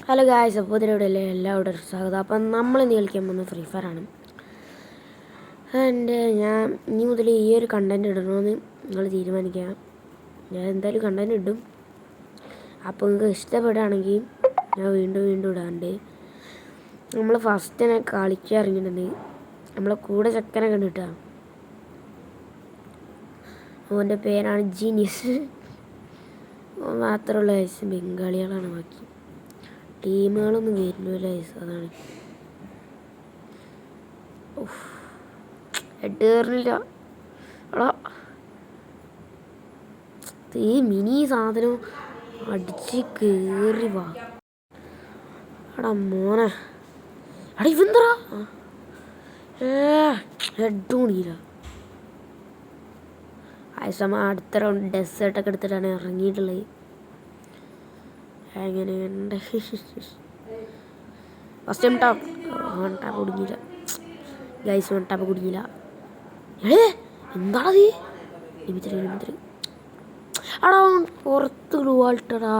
Hello guys, അപ്പോൾ ഇതിലൂടെ എല്ലാവരും സ്വാഗതം. അപ്പം നമ്മളിന്ന് കളിക്കാൻ പോകുന്നത് ഫ്രീ ഫയർ ആണ്. ഞാൻ ഇനി മുതൽ ഈ ഒരു കണ്ടൻറ്റ് ഇടണമെന്ന് നിങ്ങൾ തീരുമാനിക്കുക. ഞാൻ എന്തായാലും കണ്ടൻറ്റ് ഇടും. അപ്പോൾ നിങ്ങൾക്ക് ഇഷ്ടപ്പെടുകയാണെങ്കിൽ ഞാൻ വീണ്ടും ഇടാണ്ട്. നമ്മൾ ഫസ്റ്റ് തന്നെ കളിക്കാൻ ഇറങ്ങിയിട്ടുണ്ട്. നമ്മളെ കൂടെ ചെക്കനൊക്കെ ഉണ്ട് കേട്ടോ. അവൻ്റെ പേരാണ് ജീനിയസ്. മാത്രമുള്ള ഗൈസ് ബംഗാളികളാണ് ബാക്കി. ടീമുകളൊന്നും വരുന്നില്ല ഗൈസ്, അതാണ്. കയറില്ല എടാ. ഈ മിനി സാധനം അടിച്ച് കയറി വാ എടാ മോനെ. എടാ ഇവന്തറാ ഹെഡൂണില്ല. ആ സമയം അടുത്ത റൗണ്ട് ഡെസേർട്ടൊക്കെ എടുത്തിട്ടാണ് ഇറങ്ങിയിട്ടുള്ളത്. എങ്ങനെയുണ്ട് ഫസ്റ്റ് ടാപ്പ് കുടുങ്ങിയില്ല ഗൈസ്. ടാപ്പ് കുടുങ്ങിയില്ല. എന്താണത്? ലിമിറ്റഡ് എടാ പുറത്ത് ഗ്ലൂവാൾട്ടടാ.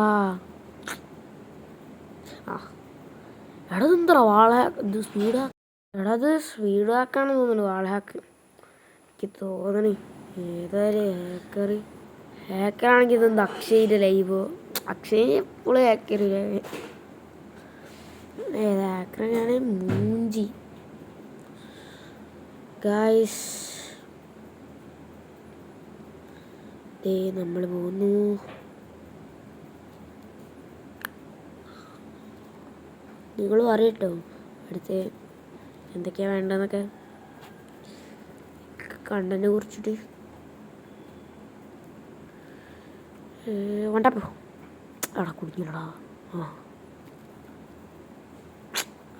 എടാ എന്താ വാള ഇത് സ്പീഡാ. എടാ അത് സ്പീഡാക്കാണെന്ന് തോന്നുന്നു വാളഹാക്ക്. എനിക്ക് തോന്നണേ ഏതായാലും ഹാക്കറാണെങ്കിൽ ഇതെന്താ അക്ഷയുടെ ലൈവോ? അക്ഷയ് എപ്പോഴും ഹാക്കറില്ല. ഹാക്കറാണ് മൂഞ്ചി ഗായ്സ്. നമ്മൾ പോകുന്നു. നിങ്ങളും അറിയട്ടോ അടുത്ത് എന്തൊക്കെയാണ് വേണ്ടതെന്നൊക്കെ കണ്ടനെ കുറിച്ചിട്ട്. വണ്ടപ്പോ എടാ കുടിക്കലടാ.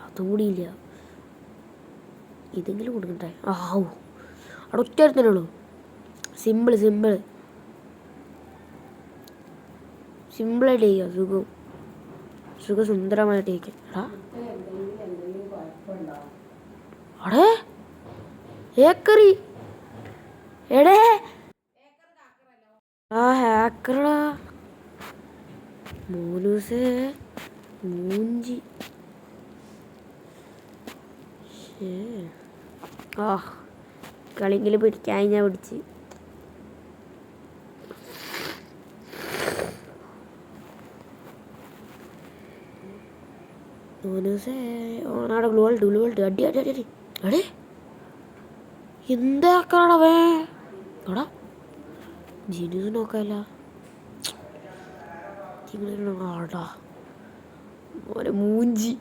അതും കൂടിയില്ല. ഇതെങ്കിലും കൊടുക്കട്ടെ. ആവൂ അവിടെ ഒറ്റ തന്നെ ഉള്ളൂ. സിമ്പിളായിട്ട് ചെയ്യുക. സുഖം സുന്ദരമായിട്ട് ഇരിക്കാം. അടേ ഹാക്കറി എടേ ഹാക്കറടാ മോനൂസേ മൂഞ്ചി. കളിങ്കിൽ പിടിക്കാൻ ഞാൻ പിടിച്ച്. മോനൂസേ ഓനാടെ ഗ്ലൂവൾട്ട് അടി അടേ എന്താക്കാടാവേ. എടാ ജീനൂസ് നോക്കാല്ല ആടാ മോനെ മൂഞ്ചി.